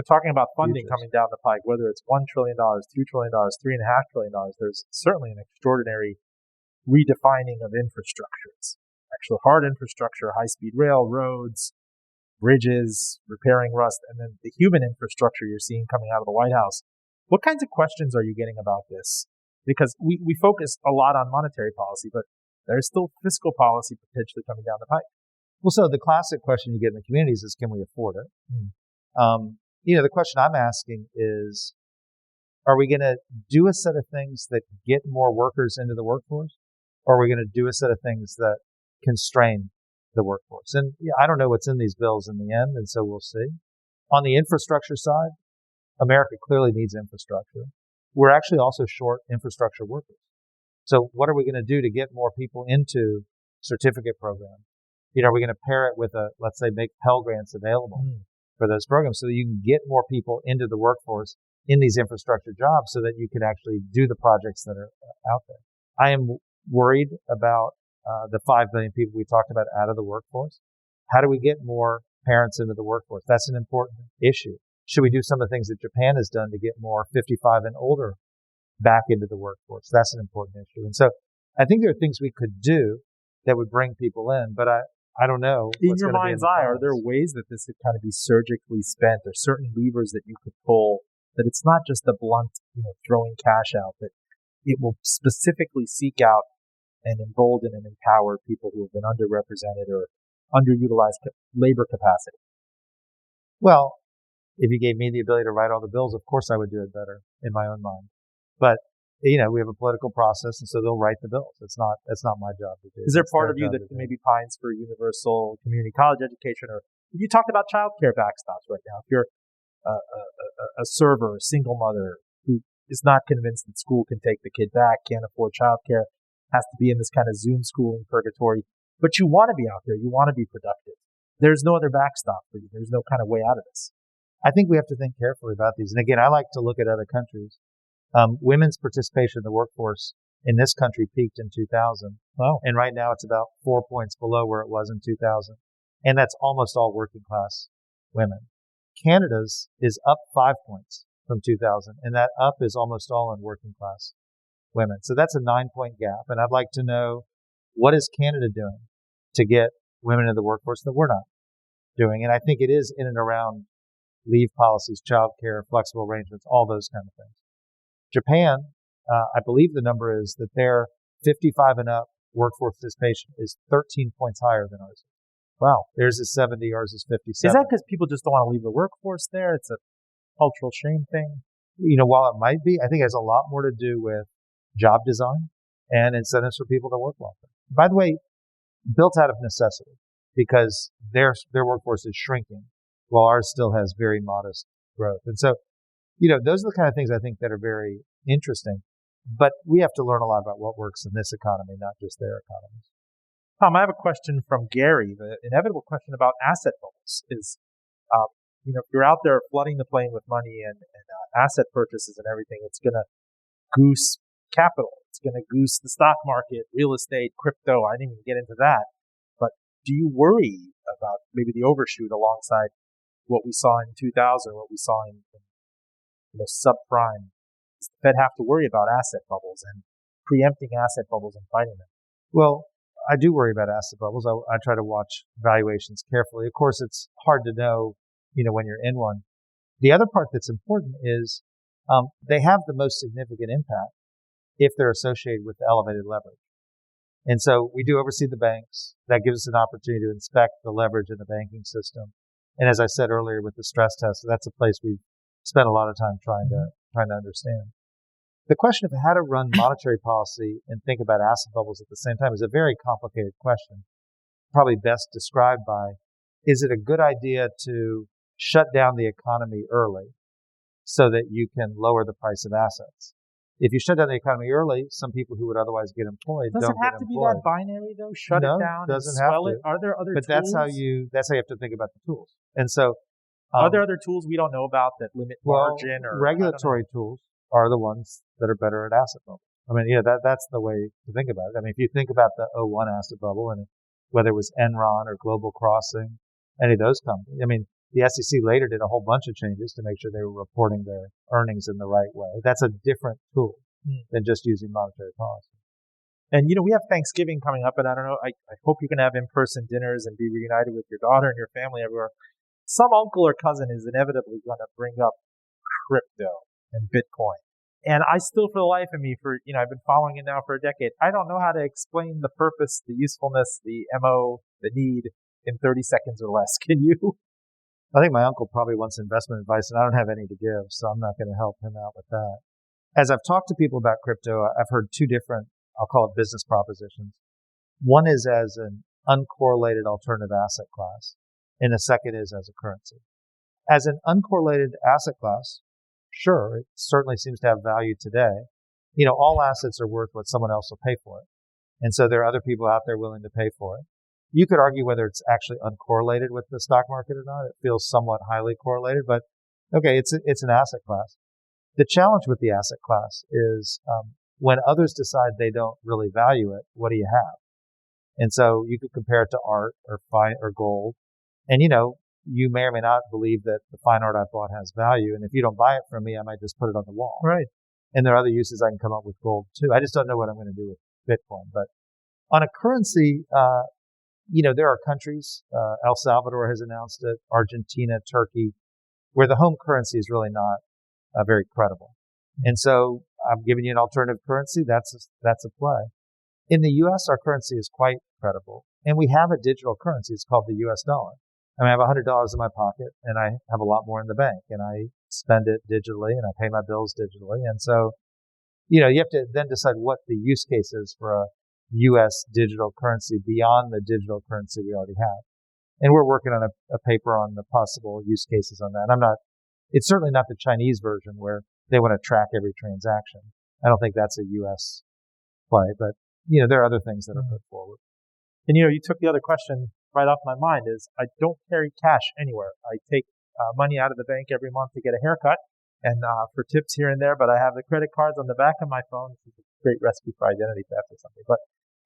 Talking about funding futures. coming down the pike, whether it's $1 trillion, $2 trillion, $3.5 trillion, there's certainly an extraordinary redefining of infrastructure. It's actual hard infrastructure, high-speed rail, roads, bridges, repairing rust, and then the human infrastructure you're seeing coming out of the White House. What kinds of questions are you getting about this? Because we focus a lot on monetary policy, but there's still fiscal policy potentially coming down the pike. Well, so the classic question you get in the communities is, can we afford it? The question I'm asking is, are we going to do a set of things that get more workers into the workforce? Or are we going to do a set of things that constrain the workforce? And I don't know what's in these bills in the end, and so we'll see. On the infrastructure side, America clearly needs infrastructure. We're actually also short infrastructure workers. So what are we going to do to get more people into certificate programs? Are we going to pair it with let's say, make Pell Grants available for those programs so that you can get more people into the workforce in these infrastructure jobs so that you can actually do the projects that are out there? I am worried about the 5 billion people we talked about out of the workforce. How do we get more parents into the workforce? That's an important issue. Should we do some of the things that Japan has done to get more 55 and older back into the workforce? That's an important issue. And so I think there are things we could do that would bring people in, but I don't know. In your mind's eye, are there ways that this could kind of be surgically spent, or certain levers that you could pull, that it's not just a blunt, throwing cash out, that it will specifically seek out and embolden and empower people who have been underrepresented or underutilized labor capacity? Well, if you gave me the ability to write all the bills, of course I would do it better in my own mind. But we have a political process, and so they'll write the bills. That's not my job to do. Is there part of you that maybe pines for universal community college education? Or you talked about child care backstops right now. If you're a server, a single mother who is not convinced that school can take the kid back, can't afford child care, has to be in this kind of Zoom schooling purgatory, but you want to be out there, you want to be productive. There's no other backstop for you. There's no kind of way out of this. I think we have to think carefully about these. And again, I like to look at other countries. Women's participation in the workforce in this country peaked in 2000. Wow. And right now it's about 4 points below where it was in 2000. And that's almost all working class women. Canada's is up 5 points from 2000. And that up is almost all in working class women. So that's a 9-point gap. And I'd like to know, what is Canada doing to get women in the workforce that we're not doing? And I think it is in and around leave policies, child care, flexible arrangements, all those kind of things. Japan, I believe the number is that their 55 and up workforce participation is 13 points higher than ours. Wow. Theirs is 70, ours is 57. Is that because people just don't want to leave the workforce there? It's a cultural shame thing? While it might be, I think it has a lot more to do with job design and incentives for people to work longer. By the way, built out of necessity, because their workforce is shrinking while ours still has very modest growth. And so, those are the kind of things I think that are very interesting. But we have to learn a lot about what works in this economy, not just their economies. Tom, I have a question from Gary. The inevitable question about asset bubbles is, if you're out there flooding the plane with money and asset purchases and everything, it's going to goose capital. It's going to goose the stock market, real estate, crypto. I didn't even get into that. But do you worry about maybe the overshoot alongside what we saw in 2000, what we saw in subprime? Does the Fed have to worry about asset bubbles and preempting asset bubbles and fighting them? Well, I do worry about asset bubbles. I try to watch valuations carefully. Of course, it's hard to know, when you're in one. The other part that's important is they have the most significant impact if they're associated with elevated leverage. And so we do oversee the banks. That gives us an opportunity to inspect the leverage in the banking system. And as I said earlier with the stress test, that's a place we've spent a lot of time trying to understand. The question of how to run monetary policy and think about asset bubbles at the same time is a very complicated question, probably best described by, is it a good idea to shut down the economy early so that you can lower the price of assets. If you shut down the economy early, some people who would otherwise get employed Does it don't have get to be employed. that binary though? Shut No, it down and doesn't have swell to. it? Are there other But tools? that's how you have to think about the tools. And so, are there other tools we don't know about that limit margin or regulatory tools are the ones that are better at asset bubble. I mean, that's the way to think about it. I mean, if you think about the '01 asset bubble and whether it was Enron or Global Crossing, any of those companies, I mean, the SEC later did a whole bunch of changes to make sure they were reporting their earnings in the right way. That's a different tool than just using monetary policy. And, we have Thanksgiving coming up, and I don't know, I hope you can have in-person dinners and be reunited with your daughter and your family everywhere. Some uncle or cousin is inevitably going to bring up crypto and Bitcoin. And I still, for the life of me, I've been following it now for a decade. I don't know how to explain the purpose, the usefulness, the MO, the need in 30 seconds or less. Can you? I think my uncle probably wants investment advice, and I don't have any to give, so I'm not going to help him out with that. As I've talked to people about crypto, I've heard two different, I'll call it business propositions. One is as an uncorrelated alternative asset class, and the second is as a currency. As an uncorrelated asset class, sure, it certainly seems to have value today. All assets are worth what someone else will pay for it. And so there are other people out there willing to pay for it. You could argue whether it's actually uncorrelated with the stock market or not. It feels somewhat highly correlated, but okay, it's an asset class. The challenge with the asset class is when others decide they don't really value it, what do you have? And so you could compare it to art or gold. And you may or may not believe that the fine art I've bought has value. And if you don't buy it from me, I might just put it on the wall. Right. And there are other uses I can come up with gold too. I just don't know what I'm going to do with Bitcoin. But on a currency, there are countries, El Salvador has announced it, Argentina, Turkey, where the home currency is really not very credible. And so I'm giving you an alternative currency. That's a play. In the U.S., our currency is quite credible. And we have a digital currency. It's called the U.S. dollar. I mean, I have $100 in my pocket and I have a lot more in the bank and I spend it digitally and I pay my bills digitally. And so, you have to then decide what the use case is for a U.S. digital currency beyond the digital currency we already have. And we're working on a paper on the possible use cases on that. It's certainly not the Chinese version where they want to track every transaction. I don't think that's a U.S. play, but, there are other things that are put forward. And, you took the other question right off my mind is I don't carry cash anywhere. I take money out of the bank every month to get a haircut and for tips here and there, but I have the credit cards on the back of my phone. This is a great recipe for identity theft or something. But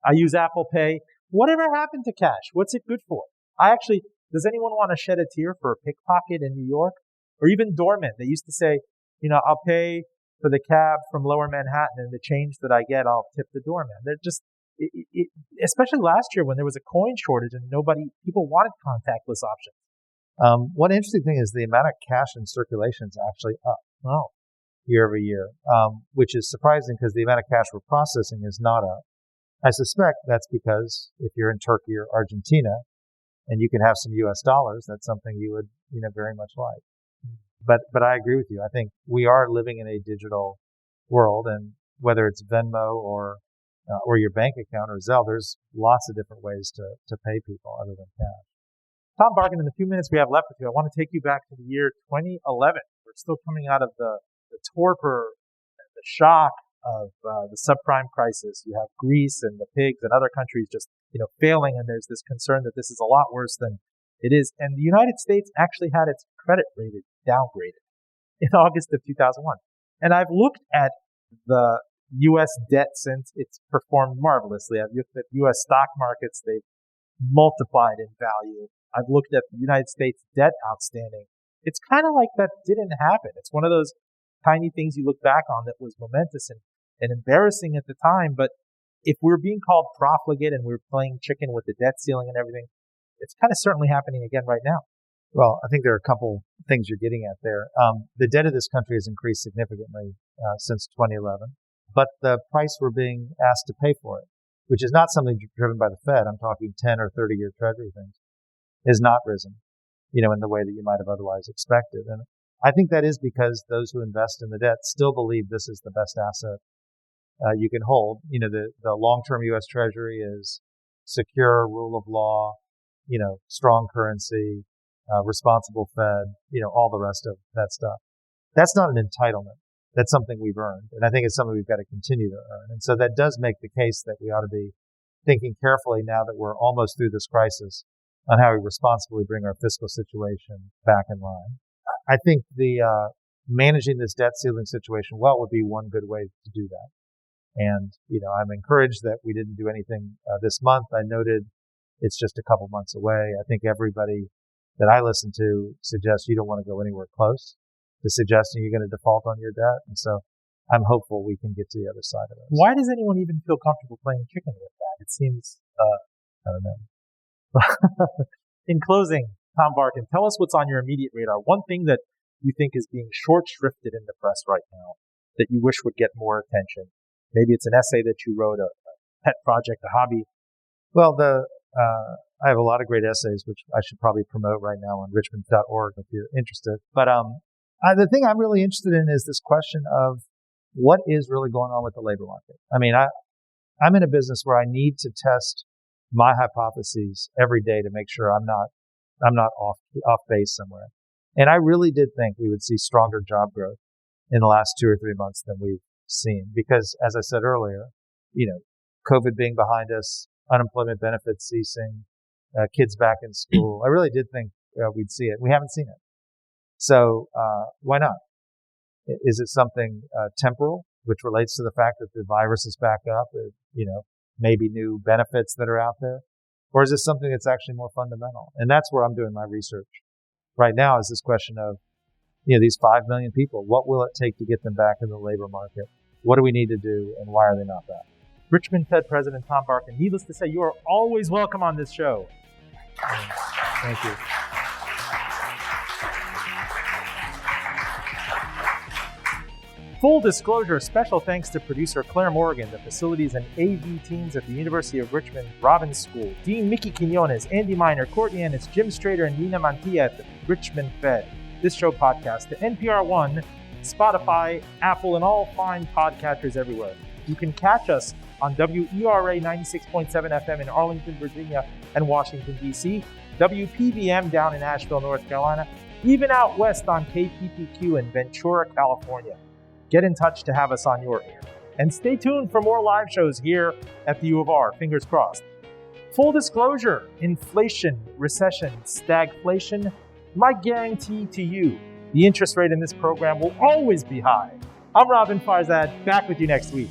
I use Apple Pay. Whatever happened to cash? What's it good for? Does anyone want to shed a tear for a pickpocket in New York? Or even doormen? They used to say, I'll pay for the cab from Lower Manhattan and the change that I get, I'll tip the doorman. They're just, especially last year when there was a coin shortage and people wanted contactless options. One interesting thing is the amount of cash in circulation is actually up year over year, which is surprising because the amount of cash we're processing is not up. I suspect that's because if you're in Turkey or Argentina and you can have some U.S. dollars, that's something you would, very much like. But I agree with you. I think we are living in a digital world, and whether it's Venmo or your bank account or Zelle, there's lots of different ways to pay people other than cash. Tom Barkin, in the few minutes we have left with you, I want to take you back to the year 2011. We're still coming out of the torpor, the shock of the subprime crisis. You have Greece and the pigs and other countries just failing, and there's this concern that this is a lot worse than it is. And the United States actually had its credit rating downgraded in August of 2001. And I've looked at the U.S. debt since. It's performed marvelously. I've looked at U.S. stock markets. They've multiplied in value. I've looked at the United States debt outstanding. It's kind of like that didn't happen. It's one of those tiny things you look back on that was momentous and embarrassing at the time. But if we're being called profligate and we're playing chicken with the debt ceiling and everything, it's kind of certainly happening again right now. Well, I think there are a couple things you're getting at there. The debt of this country has increased significantly since 2011, but the price we're being asked to pay for it, which is not something driven by the Fed, I'm talking 10 or 30-year Treasury things, has not risen, in the way that you might have otherwise expected. And I think that is because those who invest in the debt still believe this is the best asset you can hold. The long-term U.S. Treasury is secure, rule of law, strong currency, responsible Fed, all the rest of that stuff. That's not an entitlement. That's something we've earned. And I think it's something we've got to continue to earn. And so that does make the case that we ought to be thinking carefully now that we're almost through this crisis on how we responsibly bring our fiscal situation back in line. I think the managing this debt ceiling situation well would be one good way to do that. And, I'm encouraged that we didn't do anything this month. I noted it's just a couple months away. I think everybody that I listen to suggests you don't want to go anywhere close to suggesting you're going to default on your debt. And so I'm hopeful we can get to the other side of this. Why does anyone even feel comfortable playing chicken with that? It seems, I don't know. In closing, Tom Barkin, tell us what's on your immediate radar. One thing that you think is being short-shrifted in the press right now that you wish would get more attention. Maybe it's an essay that you wrote, a pet project, a hobby. Well, I have a lot of great essays, which I should probably promote right now on richmond.org if you're interested. But the thing I'm really interested in is this question of what is really going on with the labor market. I mean, I'm in a business where I need to test my hypotheses every day to make sure I'm not off base somewhere. And I really did think we would see stronger job growth in the last 2 or 3 months than we've seen, because as I said earlier, COVID being behind us, unemployment benefits ceasing, kids back in school. I really did think we'd see it. We haven't seen it. So why not? Is it something temporal, which relates to the fact that the virus is back up, maybe new benefits that are out there? Or is this something that's actually more fundamental? And that's where I'm doing my research right now, is this question of, these 5 million people, what will it take to get them back in the labor market? What do we need to do, and why are they not back? Richmond Fed President Tom Barkin, needless to say, you are always welcome on this show. Thank you. Full disclosure, special thanks to producer Claire Morgan, the facilities and AV teams at the University of Richmond Robbins School, Dean Mickey Quinones, Andy Miner, Courtney Ennis, Jim Strader, and Nina Mantilla at the Richmond Fed. This show podcast to NPR One, Spotify, Apple, and all fine podcatchers everywhere. You can catch us on WERA 96.7 FM in Arlington, Virginia, and Washington, D.C., WPVM down in Asheville, North Carolina, even out west on KPPQ in Ventura, California. Get in touch to have us on your air. And stay tuned for more live shows here at the U of R. Fingers crossed. Full disclosure, inflation, recession, stagflation, my guarantee to you, the interest rate in this program will always be high. I'm Robin Farzad, back with you next week.